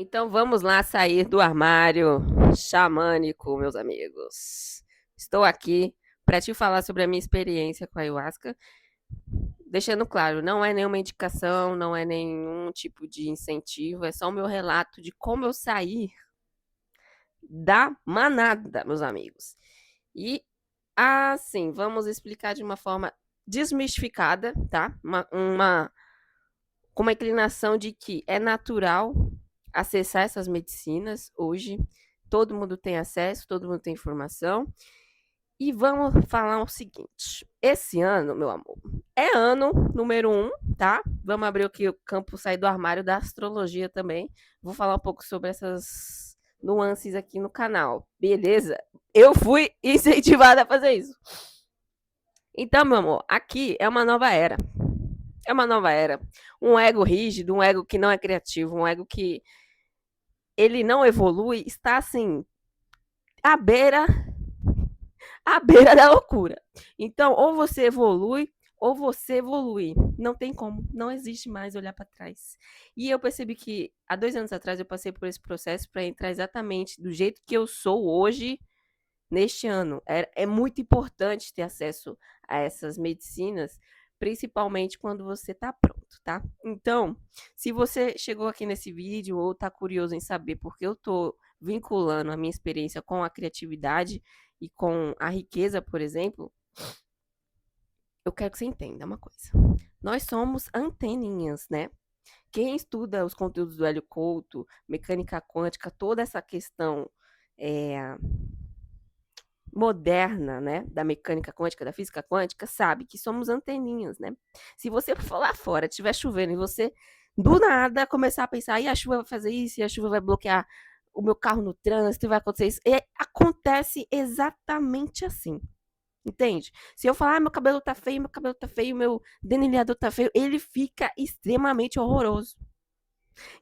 Então vamos lá sair do armário xamânico, meus amigos. Estou aqui para te falar sobre a minha experiência com a ayahuasca, deixando claro, não é nenhuma indicação, não é nenhum tipo de incentivo, é só o meu relato de como eu saí da manada, meus amigos. E assim, vamos explicar de uma forma desmistificada, tá? Com uma inclinação de que é natural acessar essas medicinas hoje. Todo mundo tem acesso, todo mundo tem informação. E vamos falar o seguinte: esse ano, meu amor, é ano número 1, tá? Vamos abrir aqui o campo, sair do armário da astrologia também. Vou falar um pouco sobre essas nuances aqui no canal, beleza? Eu fui incentivada a fazer isso. Então, meu amor, aqui é uma nova era. É uma nova era. Um ego rígido, um ego que não é criativo, um ego que ele não evolui, está assim, à beira, à beira da loucura. Então, ou você evolui, ou você evolui. Não tem como, não existe mais olhar para trás. E eu percebi que há 2 anos atrás eu passei por esse processo para entrar exatamente do jeito que eu sou hoje, neste ano. É muito importante ter acesso a essas medicinas, principalmente quando você está pronto, tá? Então, se você chegou aqui nesse vídeo ou está curioso em saber porque eu estou vinculando a minha experiência com a criatividade e com a riqueza, por exemplo, eu quero que você entenda uma coisa. Nós somos anteninhas, né? Quem estuda os conteúdos do Hélio Couto, mecânica quântica, toda essa questão é, moderna, né, da mecânica quântica, da física quântica, sabe que somos anteninhas, né? Se você for lá fora, estiver chovendo e você do nada começar a pensar, e a chuva vai fazer isso, e a chuva vai bloquear o meu carro no trânsito, e vai acontecer isso, e acontece exatamente assim. Entende? Se eu falar, meu cabelo tá feio, meu delineador tá feio, ele fica extremamente horroroso.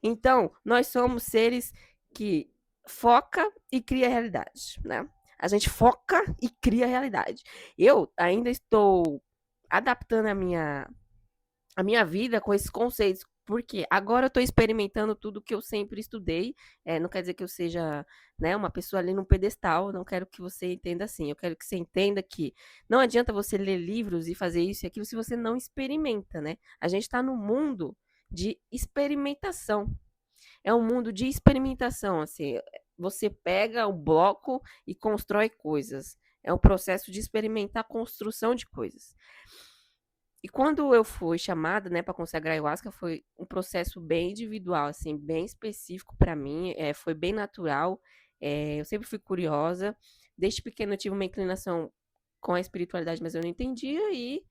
Então, nós somos seres que foca e cria realidade, né? A gente foca e cria realidade. Eu ainda estou adaptando a minha vida com esses conceitos, porque agora eu estou experimentando tudo que eu sempre estudei. Não quer dizer que eu seja, né, uma pessoa ali num pedestal, não quero que você entenda assim. Eu quero que você entenda que não adianta você ler livros e fazer isso e aquilo se você não experimenta, né? A gente está no mundo de experimentação. É um mundo de experimentação, assim, você pega o bloco e constrói coisas. É um processo de experimentar a construção de coisas. E quando eu fui chamada, né, para consagrar ayahuasca, foi um processo bem individual, assim, bem específico para mim, foi bem natural. Eu sempre fui curiosa. Desde pequena eu tive uma inclinação com a espiritualidade, mas eu não entendia. E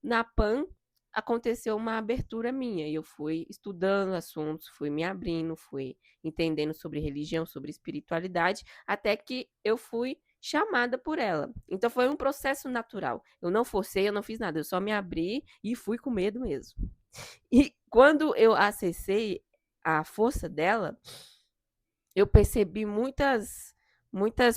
na PAN aconteceu uma abertura minha. E eu fui estudando assuntos, fui me abrindo, fui entendendo sobre religião, sobre espiritualidade, até que eu fui chamada por ela. Então foi um processo natural. Eu não forcei, eu não fiz nada, eu só me abri e fui com medo mesmo. E quando eu acessei a força dela, eu percebi muitas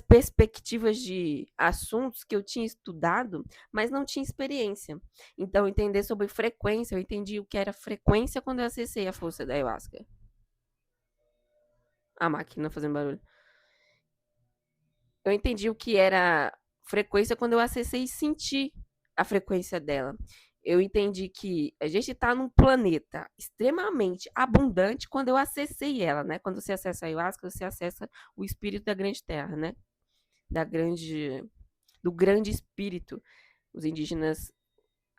perspectivas de assuntos que eu tinha estudado, mas não tinha experiência. Então, entender sobre frequência, eu entendi o que era frequência quando eu acessei a força da ayahuasca. A máquina fazendo barulho. Eu entendi o que era frequência quando eu acessei e senti a frequência dela. Eu entendi que a gente está num planeta extremamente abundante quando eu acessei ela, né? Quando você acessa a ayahuasca, você acessa o espírito da grande terra, né? Da grande, do grande espírito. Os indígenas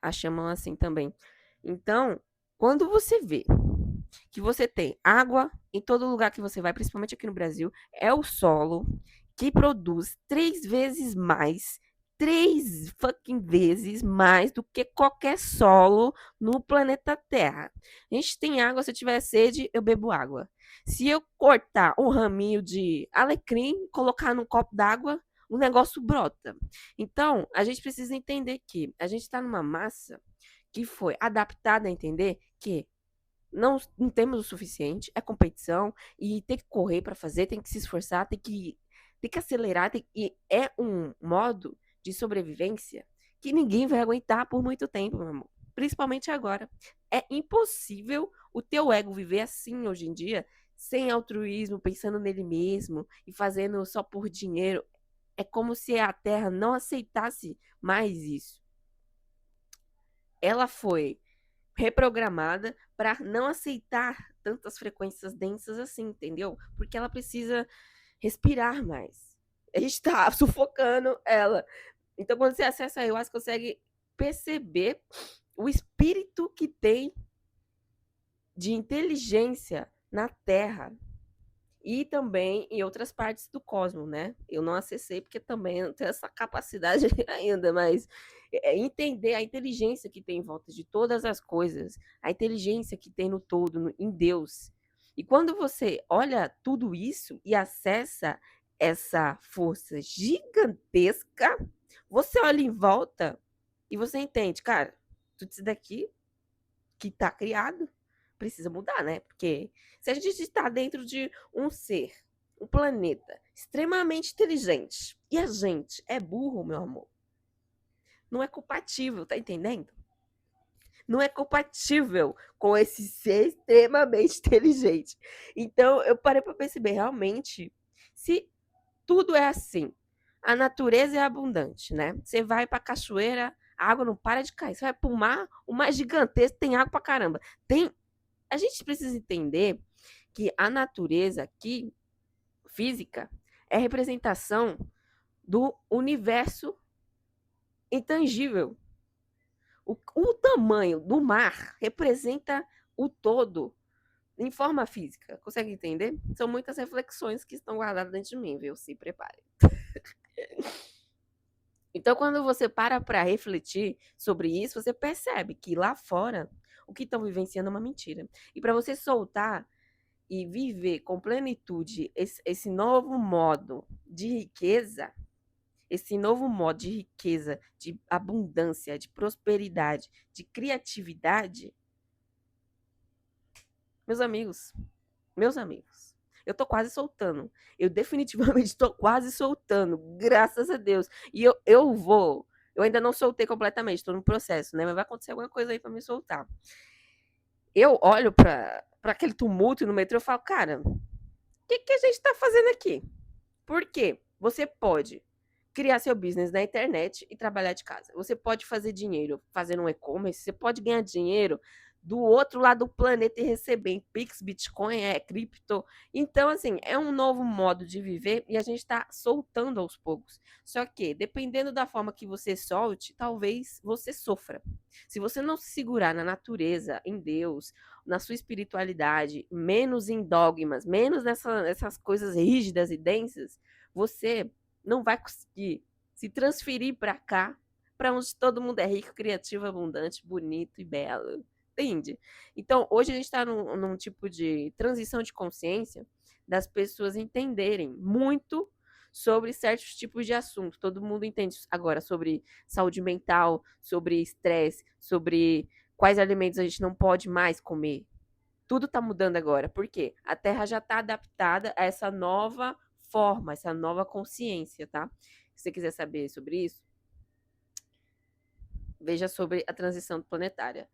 a chamam assim também. Então, quando você vê que você tem água em todo lugar que você vai, principalmente aqui no Brasil, é o solo que produz 3 vezes mais, 3 fucking vezes mais do que qualquer solo no planeta Terra. A gente tem água, se eu tiver sede, eu bebo água. Se eu cortar um raminho de alecrim, colocar num copo d'água, o negócio brota. Então, a gente precisa entender que a gente está numa massa que foi adaptada a entender que não temos o suficiente, é competição e tem que correr para fazer, tem que se esforçar, tem que acelerar, e é um modo de sobrevivência que ninguém vai aguentar por muito tempo, meu amor. Principalmente agora. É impossível o teu ego viver assim hoje em dia sem altruísmo, pensando nele mesmo e fazendo só por dinheiro. É como se a Terra não aceitasse mais isso. Ela foi reprogramada para não aceitar tantas frequências densas assim, entendeu? Porque ela precisa respirar mais. A gente está sufocando ela. Então, quando você acessa a ayahuasca, consegue perceber o espírito que tem de inteligência na Terra e também em outras partes do cosmos, né? Eu não acessei porque também não tenho essa capacidade ainda, mas entender a inteligência que tem em volta de todas as coisas, a inteligência que tem no todo, em Deus. E quando você olha tudo isso e acessa essa força gigantesca, você olha em volta e você entende, cara, tudo isso daqui que está criado precisa mudar, né? Porque se a gente está dentro de um ser, um planeta extremamente inteligente e a gente é burro, meu amor, não é compatível, tá entendendo? Não é compatível com esse ser extremamente inteligente. Então, eu parei para perceber realmente se tudo é assim. A natureza é abundante, né? Você vai para a cachoeira, a água não para de cair. Você vai para o mar, o mar é gigantesco, tem água para caramba. A gente precisa entender que a natureza aqui, física, é representação do universo intangível. O tamanho do mar representa o todo em forma física. Consegue entender? São muitas reflexões que estão guardadas dentro de mim, viu? Se prepare. Então, quando você para refletir sobre isso, você percebe que lá fora o que estão vivenciando é uma mentira. E para você soltar e viver com plenitude esse novo modo de riqueza, esse novo modo de riqueza, de abundância, de prosperidade, de criatividade, meus amigos, eu tô quase soltando. Eu definitivamente tô quase soltando, graças a Deus. E eu ainda não soltei completamente, tô no processo, né? Mas vai acontecer alguma coisa aí para me soltar. Eu olho para aquele tumulto no metrô e falo, cara, o que a gente está fazendo aqui? Por quê? Você pode criar seu business na internet e trabalhar de casa. Você pode fazer dinheiro fazendo um e-commerce, você pode ganhar dinheiro do outro lado do planeta e receber em Pix, Bitcoin, cripto. Então, assim, é um novo modo de viver e a gente está soltando aos poucos. Só que, dependendo da forma que você solte, talvez você sofra. Se você não se segurar na natureza, em Deus, na sua espiritualidade, menos em dogmas, menos nessas coisas rígidas e densas, você não vai conseguir se transferir para cá, para onde todo mundo é rico, criativo, abundante, bonito e belo. Entende? Então, hoje a gente está num tipo de transição de consciência das pessoas entenderem muito sobre certos tipos de assuntos. Todo mundo entende agora sobre saúde mental, sobre estresse, sobre quais alimentos a gente não pode mais comer. Tudo está mudando agora. Por quê? A Terra já está adaptada a essa nova forma, essa nova consciência, tá? Se você quiser saber sobre isso, veja sobre a transição planetária.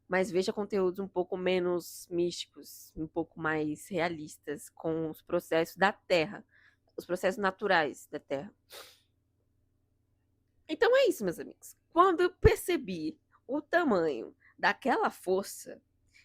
Mas veja conteúdos um pouco menos místicos, um pouco mais realistas, com os processos da Terra, os processos naturais da Terra. Então é isso, meus amigos. Quando eu percebi o tamanho daquela força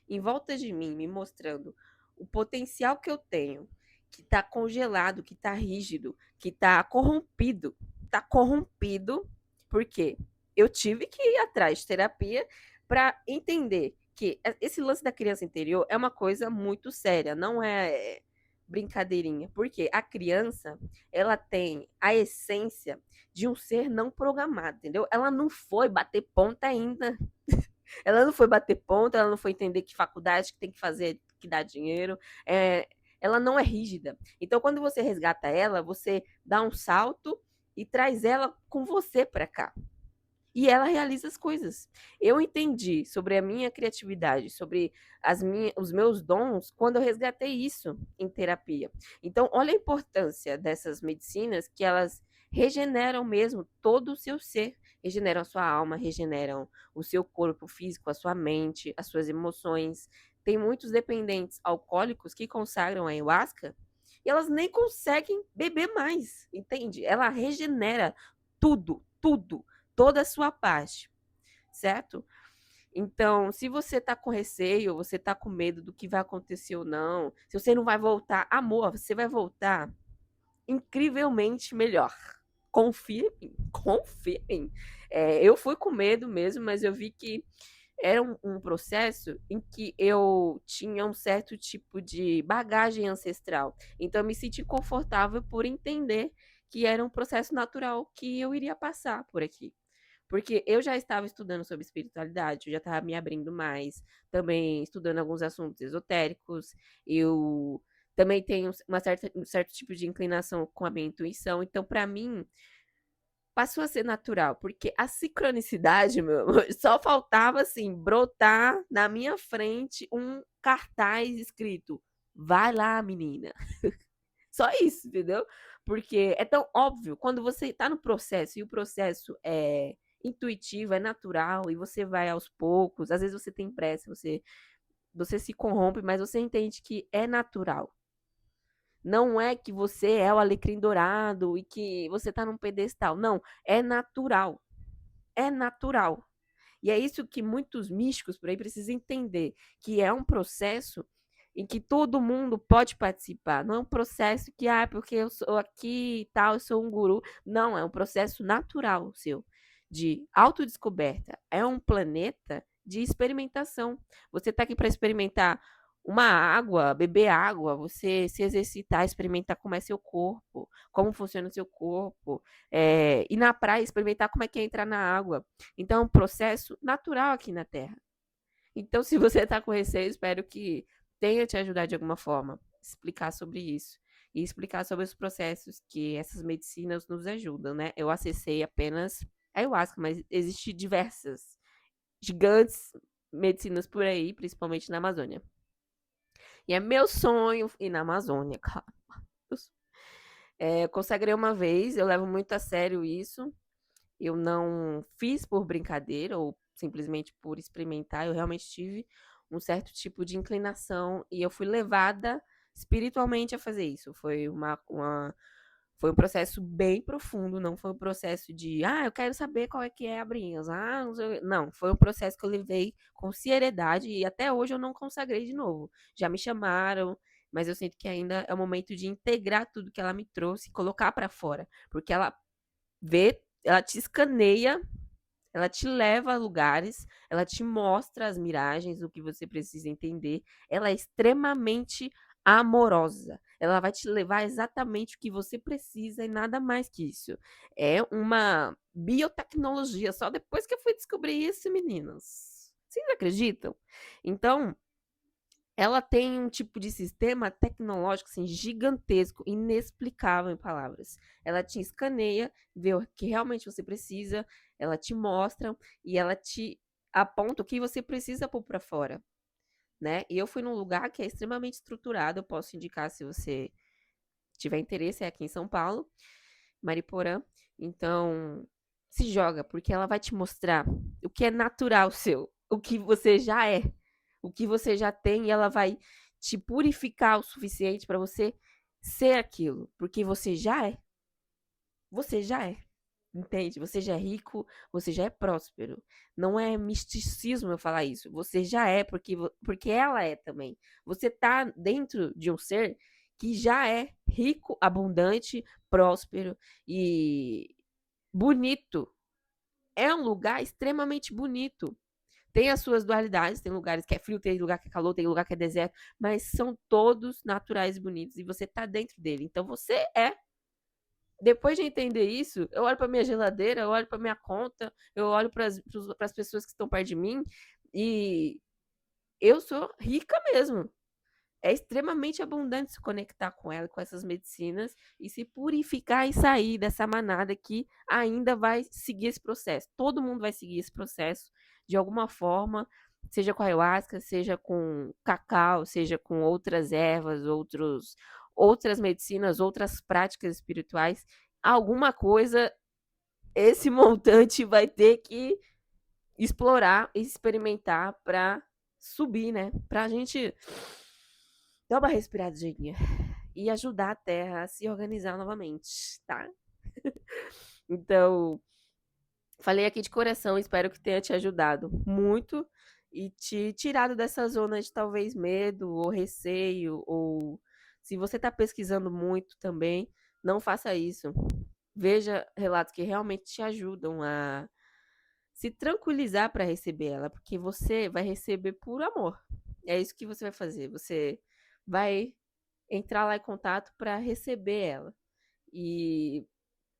em volta de mim, me mostrando o potencial que eu tenho, que está congelado, que está rígido, que está corrompido. Está corrompido porque eu tive que ir atrás de terapia para entender que esse lance da criança interior é uma coisa muito séria, não é brincadeirinha, porque a criança, ela tem a essência de um ser não programado, entendeu? Ela não foi bater ponta ainda. Ela não foi bater ponta, ela não foi entender que faculdade que tem que fazer, que dá dinheiro. Ela não é rígida. Então, quando você resgata ela, você dá um salto e traz ela com você para cá. E ela realiza as coisas. Eu entendi sobre a minha criatividade, sobre os meus dons, quando eu resgatei isso em terapia. Então, olha a importância dessas medicinas, que elas regeneram mesmo todo o seu ser. Regeneram a sua alma, regeneram o seu corpo físico, a sua mente, as suas emoções. Tem muitos dependentes alcoólicos que consagram a ayahuasca e elas nem conseguem beber mais, entende? Ela regenera tudo, tudo, toda a sua parte, certo? Então, se você tá com receio, você tá com medo do que vai acontecer ou não, se você não vai voltar, amor, você vai voltar incrivelmente melhor. Confia em mim, confia em mim. Eu fui com medo mesmo, mas eu vi que era um processo em que eu tinha um certo tipo de bagagem ancestral. Então, eu me senti confortável por entender que era um processo natural que eu iria passar por aqui. Porque eu já estava estudando sobre espiritualidade, eu já estava me abrindo mais, também estudando alguns assuntos esotéricos, eu também tenho um certo tipo de inclinação com a minha intuição, então para mim passou a ser natural, porque a sincronicidade, meu amor, só faltava assim, brotar na minha frente um cartaz escrito: vai lá, menina. Só isso, entendeu? Porque é tão óbvio, quando você está no processo e o processo é intuitivo, é natural e você vai aos poucos, às vezes você tem pressa, você se corrompe, mas você entende que é natural. Não é que você é o alecrim dourado e que você está num pedestal. Não, é natural. É natural. E é isso que muitos místicos por aí precisam entender, que é um processo em que todo mundo pode participar. Não é um processo que, porque eu sou aqui e tal, eu sou um guru. Não, é um processo natural seu, de autodescoberta. É um planeta de experimentação. Você está aqui para experimentar uma água, beber água, você se exercitar, experimentar como é seu corpo, como funciona o seu corpo, ir na praia, experimentar como é que é entrar na água. Então, é um processo natural aqui na Terra. Então, se você está com receio, espero que tenha te ajudado de alguma forma, explicar sobre isso. E explicar sobre os processos que essas medicinas nos ajudam, né? Eu acessei apenas a ayahuasca, mas existem diversas gigantes medicinas por aí, principalmente na Amazônia. E é meu sonho ir na Amazônia, cara. Eu consagrei uma vez, eu levo muito a sério isso. Eu não fiz por brincadeira ou simplesmente por experimentar, eu realmente tive um certo tipo de inclinação e eu fui levada espiritualmente a fazer isso. Foi um processo bem profundo, não foi um processo de, eu quero saber qual é que é a Brinhas, não sei. Não, foi um processo que eu levei com seriedade e até hoje eu não consagrei de novo. Já me chamaram, mas eu sinto que ainda é o momento de integrar tudo que ela me trouxe e colocar para fora, porque ela te escaneia, ela te leva a lugares, ela te mostra as miragens, o que você precisa entender. Ela é extremamente amorosa. Ela vai te levar exatamente o que você precisa e nada mais que isso. É uma biotecnologia. Só depois que eu fui descobrir isso, meninas. Vocês acreditam? Então, ela tem um tipo de sistema tecnológico assim, gigantesco, inexplicável em palavras. Ela te escaneia, vê o que realmente você precisa, ela te mostra e ela te aponta o que você precisa pôr para fora, né? E eu fui num lugar que é extremamente estruturado, eu posso indicar se você tiver interesse, é aqui em São Paulo, Mariporã. Então, se joga, porque ela vai te mostrar o que é natural seu, o que você já é, o que você já tem, e ela vai te purificar o suficiente para você ser aquilo, porque você já é. Você já é. Entende? Você já é rico, você já é próspero. Não é misticismo eu falar isso. Você já é, porque ela é também. Você tá dentro de um ser que já é rico, abundante, próspero e bonito. É um lugar extremamente bonito. Tem as suas dualidades, tem lugares que é frio, tem lugar que é calor, tem lugar que é deserto, mas são todos naturais e bonitos e você tá dentro dele. Então você é. Depois de entender isso, eu olho para minha geladeira, eu olho para minha conta, eu olho para as pessoas que estão perto de mim e eu sou rica mesmo. É extremamente abundante se conectar com ela, com essas medicinas e se purificar e sair dessa manada que ainda vai seguir esse processo. Todo mundo vai seguir esse processo de alguma forma, seja com ayahuasca, seja com cacau, seja com outras ervas, outras medicinas, outras práticas espirituais. Alguma coisa esse montante vai ter que explorar e experimentar para subir, né? Pra gente dar uma respiradinha e ajudar a Terra a se organizar novamente, tá? Então, falei aqui de coração, espero que tenha te ajudado muito e te tirado dessa zona de talvez medo ou receio, ou se você está pesquisando muito também, não faça isso. Veja relatos que realmente te ajudam a se tranquilizar para receber ela, porque você vai receber por amor. É isso que você vai fazer. Você vai entrar lá em contato para receber ela. E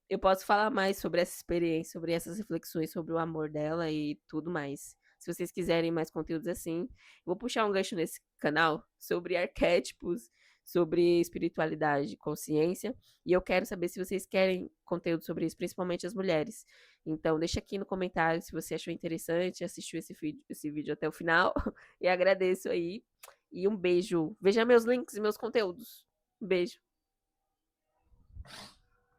eu posso falar mais sobre essa experiência, sobre essas reflexões, sobre o amor dela e tudo mais. Se vocês quiserem mais conteúdos assim, eu vou puxar um gancho nesse canal sobre arquétipos, sobre espiritualidade, consciência, e eu quero saber se vocês querem conteúdo sobre isso, principalmente as mulheres. Então, deixa aqui no comentário se você achou interessante, assistiu esse vídeo até o final, e agradeço aí. E um beijo. Veja meus links e meus conteúdos. Um beijo.